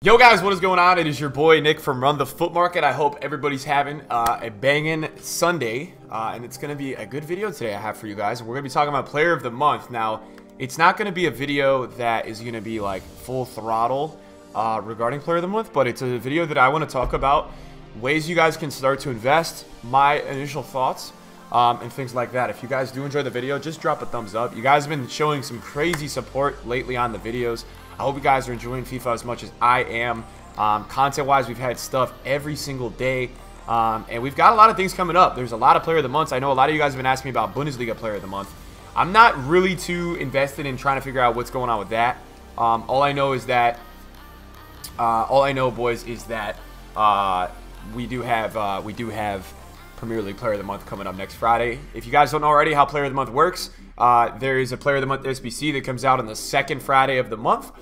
Yo guys, what is going on? It is your boy Nick from Run the Foot Market. I hope everybody's having a banging Sunday, and it's going to be a good video today I have for you guys. We're going to be talking about Player of the Month. Now, it's not going to be a video that is going to be like full throttle regarding Player of the Month, but it's a video that I want to talk about ways you guys can start to invest, my initial thoughts, and things like that. If you guys do enjoy the video, just drop a thumbs up. You guys have been showing some crazy support lately on the videos. I hope you guys are enjoying FIFA as much as I am. Content-wise, we've had stuff every single day. And we've got a lot of things coming up. There's a lot of Player of the Months. I know a lot of you guys have been asking me about Bundesliga Player of the Month. I'm not really too invested in trying to figure out what's going on with that. All I know, boys, is that we do have Premier League Player of the Month coming up next Friday. If you guys don't know already how Player of the Month works, there is a Player of the Month SBC that comes out on the second Friday of the month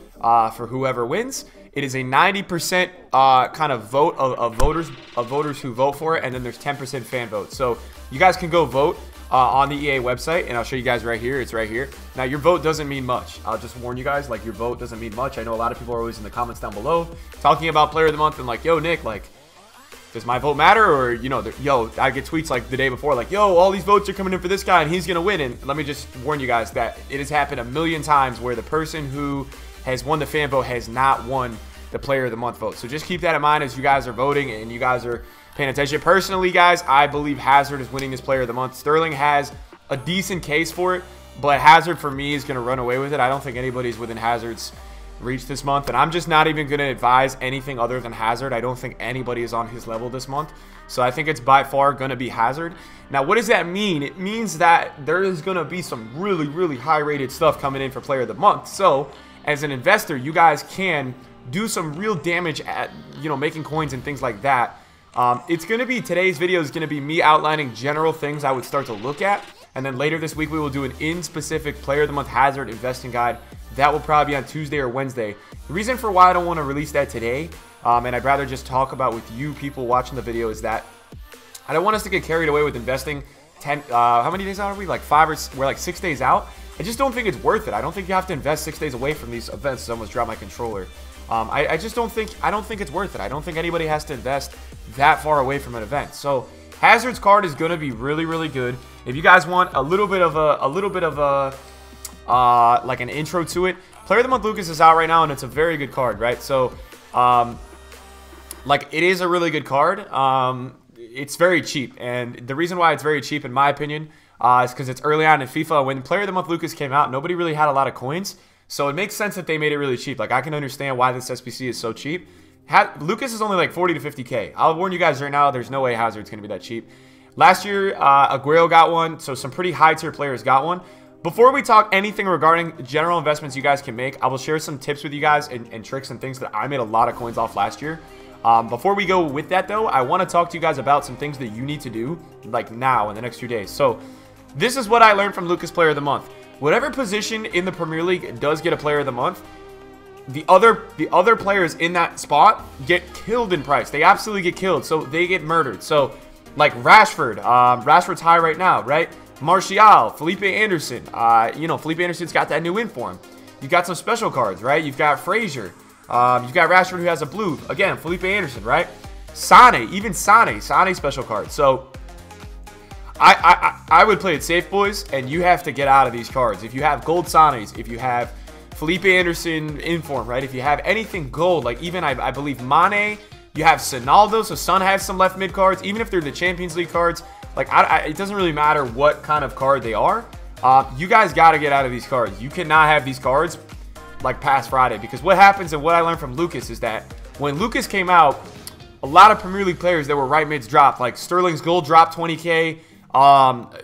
for whoever wins. It is a 90% kind of vote of voters who vote for it, and then there's 10% fan votes. So you guys can go vote on the EA website, and I'll show you guys right here. It's right here. Now, your vote doesn't mean much. I'll just warn you guys, like, your vote doesn't mean much. I know a lot of people are always in the comments down below talking about Player of the Month and like, yo, Nick, like, does my vote matter? Or, you know, yo, I get tweets like the day before, like, yo, all these votes are coming in for this guy and he's going to win. And let me just warn you guys that it has happened a million times where the person who has won the fan vote has not won the Player of the Month vote. So just keep that in mind as you guys are voting and you guys are paying attention. Personally, guys, I believe Hazard is winning this Player of the Month. Sterling has a decent case for it, but Hazard for me is going to run away with it. I don't think anybody's within Hazard's reach this month, and I'm just not even going to advise anything other than Hazard. I don't think anybody is on his level this month, so I think it's by far going to be Hazard. Now, what does that mean? It means that there is going to be some really high rated stuff coming in for Player of the Month. So as an investor, you guys can do some real damage at, you know, making coins and things like that. It's going to be, today's video is going to be me outlining general things I would start to look at, and then later this week we will do an in-specific Player of the Month Hazard investing guide. That will probably be on Tuesday or Wednesday. The reason for why I don't want to release that today, and I'd rather just talk about with you people watching the video, is that I don't want us to get carried away with investing 10, how many days out are we? Like 5 or, we're like 6 days out. I just don't think it's worth it. I don't think you have to invest 6 days away from these events. I almost dropped my controller. I just don't think it's worth it. I don't think anybody has to invest that far away from an event. So Hazard's card is going to be really good. If you guys want a little bit of a like an intro to it, Player of the Month Lucas is out right now, and it's a very good card, right? So like, it is a really good card. It's very cheap, and the reason why it's very cheap in my opinion is because it's early on in FIFA. When Player of the Month Lucas came out, nobody really had a lot of coins, so it makes sense that they made it really cheap. Like, I can understand why this SBC is so cheap. Lucas is only like 40 to 50k. I'll warn you guys right now, there's no way Hazard's gonna be that cheap. Last year Aguero got one, so some pretty high tier players got one. Before we talk anything regarding general investments you guys can make, I will share some tips with you guys and tricks and things that I made a lot of coins off last year. Before we go with that, though, I want to talk to you guys about some things that you need to do, like now, in the next few days. So this is what I learned from Lucas Player of the Month. Whatever position in the Premier League does get a Player of the Month, the other players in that spot get killed in price. They absolutely get killed, so they get murdered. So, like Rashford, Rashford's high right now, right? Martial, Felipe Anderson, you know, Felipe Anderson's got that new inform. You've got some special cards, right? You've got Frazier. You've got Rashford, who has a blue. Again, Felipe Anderson, right? Sane, even Sane special card. So I would play it safe, boys, and you have to get out of these cards. If you have gold Sanes, if you have Felipe Anderson inform, right? If you have anything gold, like even I believe Mane, you have Sonaldo, so Son has some left mid cards, even if they're the Champions League cards. Like, it doesn't really matter what kind of card they are. You guys got to get out of these cards. You cannot have these cards, like, past Friday. Because what happens, and what I learned from Lucas, is that when Lucas came out, a lot of Premier League players that were right mids dropped. Like, Sterling's gold dropped 20k.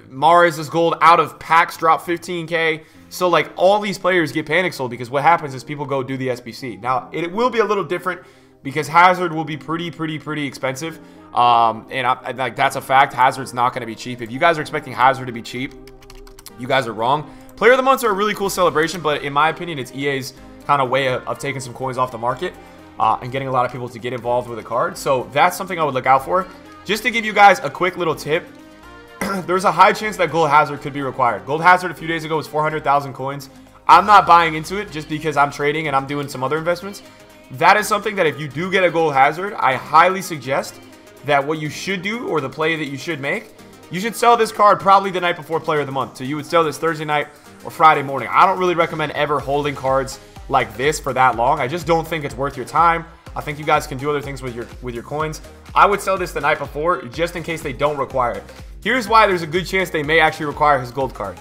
Mahrez's gold out of packs dropped 15k. So, like, all these players get panic sold because what happens is people go do the SBC. Now, it will be a little different because Hazard will be pretty expensive. And like, that's a fact. Hazard's not going to be cheap. If you guys are expecting Hazard to be cheap, you guys are wrong. Player of the Months are a really cool celebration, but in my opinion, it's EA's kind of way of taking some coins off the market and getting a lot of people to get involved with a card. So that's something I would look out for. Just to give you guys a quick little tip, there's a high chance that Gold Hazard could be required. Gold Hazard a few days ago was 400,000 coins. I'm not buying into it just because I'm trading and I'm doing some other investments. that is something that if you do get a gold hazard, I highly suggest that what you should do, or the play that you should make, you should sell this card probably the night before player of the month. So you would sell this Thursday night or Friday morning. I don't really recommend ever holding cards like this for that long. I just don't think it's worth your time. I think you guys can do other things with your coins. I would sell this the night before just in case they don't require it. Here's why there's a good chance they may actually require his gold card.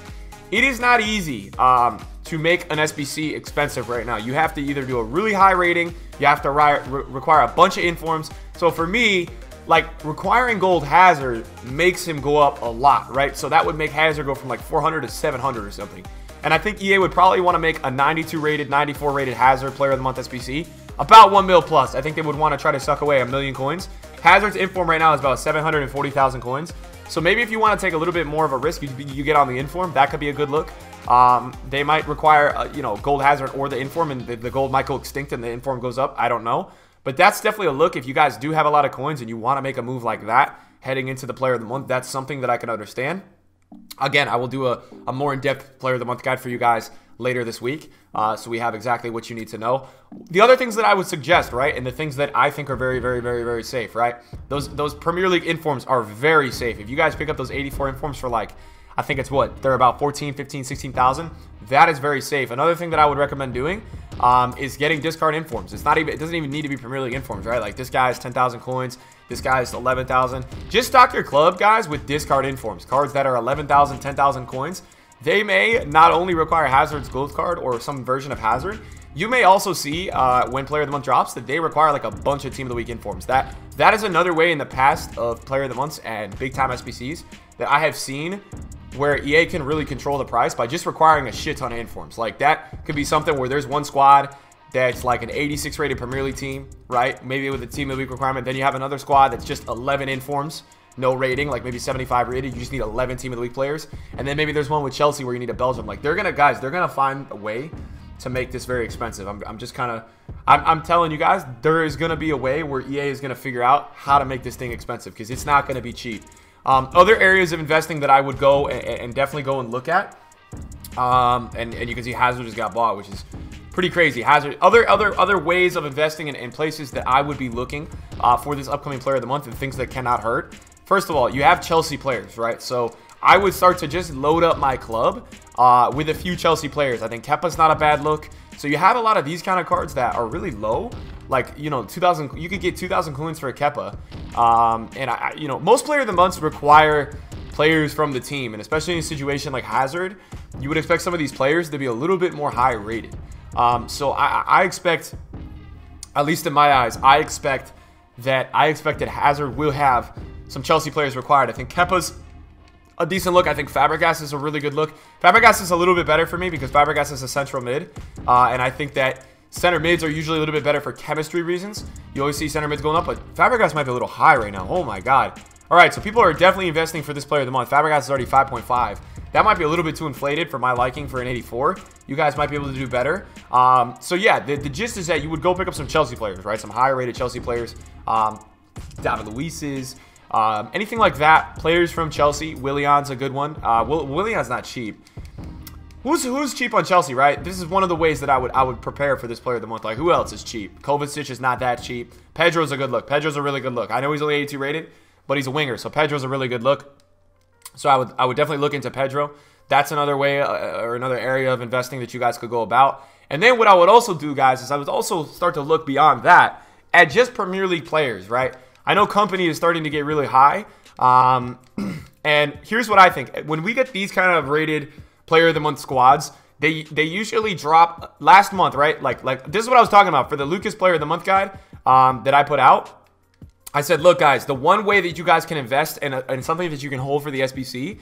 It is not easy to make an SBC expensive right now. You have to either do a really high rating, you have to require a bunch of informs. So for me, like, requiring gold hazard makes him go up a lot, right? So that would make hazard go from like 400 to 700 or something. And I think EA would probably want to make a 92 rated, 94 rated hazard player of the month SBC about 1 mil plus. I think they would want to try to suck away 1 million coins. Hazard's inform right now is about 740,000 coins. So maybe if you want to take a little bit more of a risk, you get on the inform. That could be a good look. They might require, you know, gold hazard or the inform, and the gold might go extinct and the inform goes up. I don't know. But that's definitely a look if you guys do have a lot of coins and you want to make a move like that heading into the player of the month. That's something that I can understand. Again, I will do a more in-depth player of the month guide for you guys later this week, so we have exactly what you need to know. The other things that I would suggest, right, and the things that I think are very, very, very, very safe, right, those Premier League informs are very safe. If you guys pick up those 84 informs for, like, I think it's what, they're about 14, 15, 16,000. That is very safe. Another thing that I would recommend doing is getting discard informs. It doesn't even need to be Premier League informs, right? Like, this guy's 10,000 coins, this guy's 11,000. Just stock your club, guys, with discard informs. Cards that are 11,000, 10,000 coins. They may not only require Hazard's gold card or some version of Hazard. You may also see when Player of the Month drops that they require like a bunch of Team of the Week informs. That is another way in the past of Player of the Months and big time SBCs that I have seen where EA can really control the price by just requiring a shit ton of informs. Like, that could be something where there's one squad that's like an 86 rated Premier League team, right? Maybe with a Team of the Week requirement. Then you have another squad that's just 11 informs, no rating, like maybe 75 rated. You just need 11 Team of the Week players. And then maybe there's one with Chelsea where you need a Belgium. Like, they're gonna find a way to make this very expensive. I'm telling you guys, there is gonna be a way where EA is gonna figure out how to make this thing expensive, because it's not gonna be cheap. Other areas of investing that I would go and definitely go and look at, and you can see Hazard just got bought, which is pretty crazy. Hazard, other ways of investing in places that I would be looking for this upcoming player of the month and things that cannot hurt. First of all, you have Chelsea players, right? So I would start to just load up my club with a few Chelsea players. I think Kepa's not a bad look. So you have a lot of these kind of cards that are really low. Like, you know, 2,000. You could get 2,000 coins for a Kepa. And you know, most player of the months require players from the team, and especially in a situation like Hazard, you would expect some of these players to be a little bit more high rated. So I expect, at least in my eyes, I expect that Hazard will have some Chelsea players required. I think Kepa's a decent look. I think Fabregas is a really good look. Fabregas is a little bit better for me because Fabregas is a central mid, and I think that center mids are usually a little bit better for chemistry reasons. You always see center mids going up, but Fabregas might be a little high right now. Oh my god. All right, so people are definitely investing for this player of the month. Fabregas is already 5.5. That might be a little bit too inflated for my liking for an 84. You guys might be able to do better. So yeah, the gist is that you would go pick up some Chelsea players, right? Some higher rated Chelsea players. David Luiz's, anything like that. Players from Chelsea. Willian's a good one. Willian's not cheap. Who's cheap on Chelsea, right? This is one of the ways that I would prepare for this player of the month. Like, who else is cheap? Kovacic is not that cheap. Pedro's a good look. Pedro's a really good look. I know he's only 82 rated, but he's a winger, so Pedro's a really good look. So I would definitely look into Pedro. That's another way or another area of investing that you guys could go about. And then what I would also do, guys, is I would also start to look beyond that at just Premier League players, right? I know company is starting to get really high. And here's what I think. When we get these kind of rated player of the month squads, they usually drop last month, right? Like this is what I was talking about for the Lucas player of the month guide that I put out. I said, look, guys, the one way that you guys can invest in something that you can hold for the SBC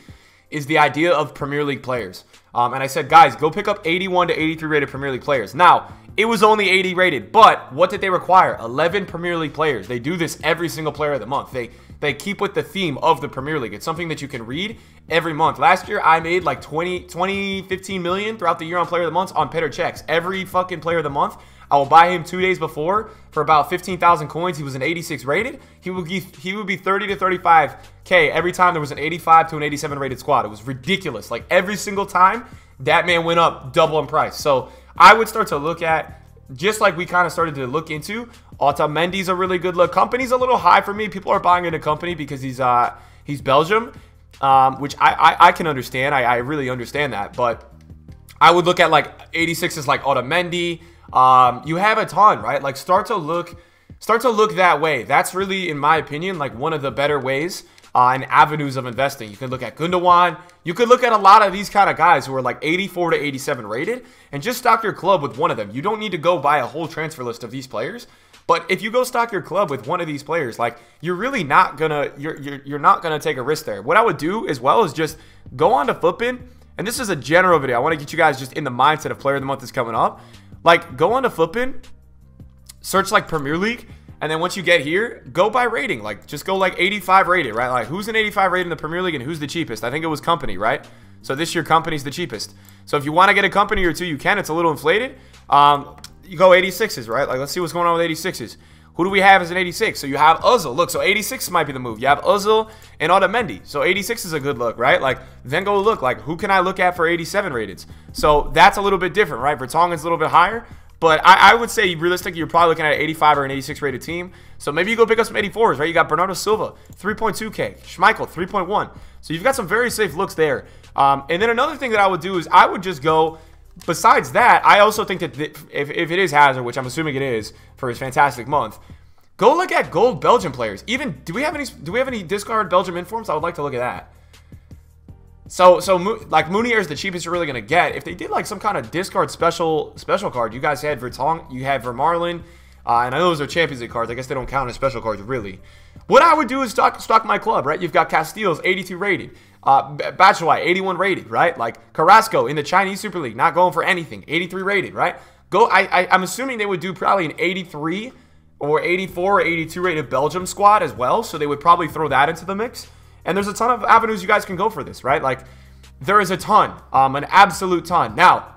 is the idea of Premier League players. And I said, guys, go pick up 81 to 83 rated Premier League players. Now, it was only 80 rated, but what did they require? 11 Premier League players. They do this every single player of the month. They keep with the theme of the Premier League. It's something that you can read every month. Last year, I made like 15 million throughout the year on player of the month on Petr Cechs. Every fucking player of the month, I will buy him 2 days before for about 15,000 coins. He was an 86 rated. He would be 30 to 35K every time there was an 85 to an 87 rated squad. It was ridiculous. Like, every single time, that man went up double in price. So I would start to look at just like we kind of started to look into, Otamendi's a really good look. Company's a little high for me. People are buying into Company because he's Belgium, which I can understand. I really understand that. But I would look at like 86 is like Otamendi. You have a ton, right? Like start to look that way. That's really, in my opinion, like one of the better ways and avenues of investing. You can look at Gundogan. You could look at a lot of these kind of guys who are like 84 to 87 rated and just stock your club with one of them. You don't need to go buy a whole transfer list of these players. But if you go stock your club with one of these players, like you're really not gonna you're not gonna take a risk there. What I would do as well is just go on to Footbin, and this is a general video. I want to get you guys just in the mindset of Player of the Month is coming up. Like go on to Footbin, search like Premier League. And then once you get here, go by rating. Like, just go like 85 rated, right? Like, who's an 85 rated in the Premier League and who's the cheapest? I think it was Company, right? So this year, Company's the cheapest. So if you want to get a Company or two, you can. It's a little inflated. You go 86s, right? Like, let's see what's going on with 86s. Who do we have as an 86? So you have Ozil. Look, so 86 might be the move. You have Ozil and Otamendi. So 86 is a good look, right? Like, then go look. Like, who can I look at for 87 rated? So that's a little bit different, right? Vertonghen's a little bit higher. But I would say, realistically, you're probably looking at an 85 or an 86 rated team. So maybe you go pick up some 84s, right? You got Bernardo Silva, 3.2K. Schmeichel, 3.1. So you've got some very safe looks there. And then another thing that I would do is I would just go, besides that, I also think that if it is Hazard, which I'm assuming it is for his fantastic month, go look at gold Belgian players. Even, do we have any discard Belgium informs? I would like to look at that. So like Meunier is the cheapest you're really gonna get. If they did like some kind of discard special card, you guys had Vertonghen, you had Vermaelen, and I know those are Champions League cards. I guess they don't count as special cards really. What I would do is stock my club, right? You've got Casteels 82 rated, Batshuayi 81 rated, right? Like Carrasco in the Chinese Super League, not going for anything, 83 rated, right? I'm assuming they would do probably an 83 or 84 or 82 rated Belgium squad as well, so they would probably throw that into the mix. And there's a ton of avenues you guys can go for this, right? Like, there is a ton, an absolute ton. Now,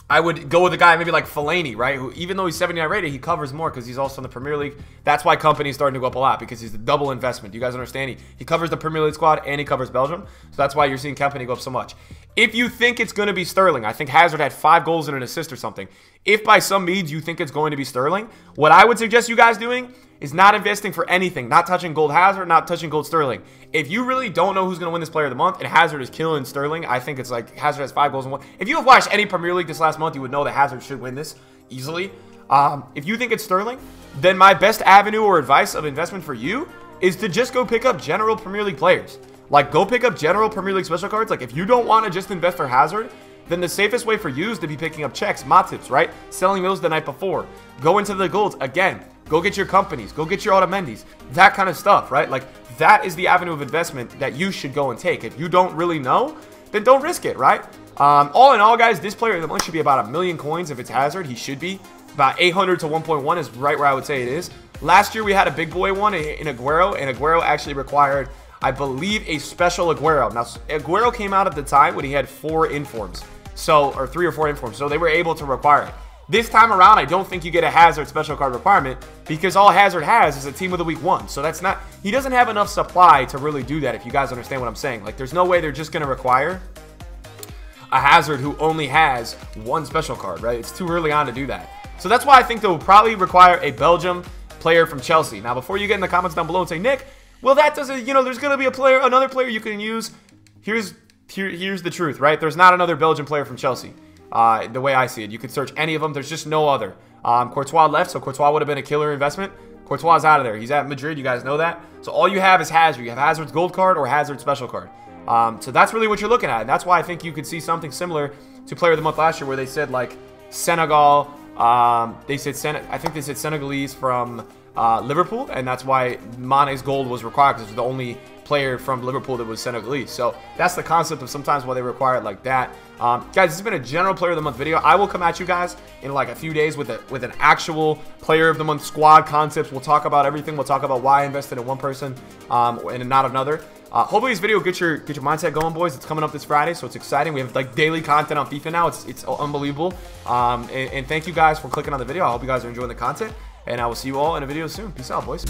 I would go with a guy maybe like Fellaini, right? Who, even though he's 79 rated, he covers more because he's also in the Premier League. That's why Company's starting to go up a lot, because he's a double investment. You guys understand? He covers the Premier League squad and he covers Belgium. So that's why you're seeing Company go up so much. If you think it's going to be Sterling, I think Hazard had 5 goals and an assist or something. If by some means you think it's going to be Sterling, what I would suggest you guys doing is not investing for anything, not touching gold Hazard, not touching gold Sterling. If you really don't know who's going to win this Player of the Month, and Hazard is killing Sterling, I think it's like Hazard has 5 goals and 1. If you have watched any Premier League this last month, you would know that Hazard should win this easily. If you think it's Sterling, then my best avenue or advice of investment for you is to just go pick up general Premier League players. Like, go pick up general Premier League special cards. Like, if you don't want to just invest for Hazard, then the safest way for you is to be picking up checks, Matips, right? Selling those the night before. Go into the golds. Again, go get your Companies. Go get your Otamendis. That kind of stuff, right? Like, that is the avenue of investment that you should go and take. If you don't really know, then don't risk it, right? All in all, guys, this Player of the Month should be about 1 million coins. If it's Hazard, he should be. About 800 to 1.1 is right where I would say it is. Last year, we had a big boy one in Aguero, and Aguero actually required, I believe, a special Aguero. Now, Aguero came out at the time when he had 4 informs. So, or 3 or 4 informs. So they were able to require it. This time around, I don't think you get a Hazard special card requirement because all Hazard has is a team of the week 1. So that's not, he doesn't have enough supply to really do that, if you guys understand what I'm saying. Like, there's no way they're just going to require a Hazard who only has 1 special card, right? It's too early on to do that. So that's why I think they'll probably require a Belgium player from Chelsea. Now, before you get in the comments down below and say, Nick, well, that doesn't, you know, there's going to be a player, another player you can use. Here's the truth, right? There's not another Belgian player from Chelsea. The way I see it, you could search any of them. There's just no other. Courtois left, so Courtois would have been a killer investment. Courtois is out of there. He's at Madrid. You guys know that. So all you have is Hazard. You have Hazard's gold card or Hazard's special card. So that's really what you're looking at, and that's why I think you could see something similar to Player of the Month last year, where they said like Senegal. I think they said Senegalese from Liverpool, and that's why Mane's gold was required, because it's the only player from Liverpool that was Senegalese. So that's the concept of sometimes why they require it like that. Guys, this has been a general Player of the Month video. I will come at you guys in like a few days with an actual Player of the Month squad concepts. We'll talk about everything. We'll talk about why I invested in one person and not another. Hopefully this video will get your mindset going, boys. It's coming up this Friday, so it's exciting. We have like daily content on FIFA now. It's unbelievable. And thank you guys for clicking on the video. I hope you guys are enjoying the content, and I will see you all in a video soon. Peace out, boys.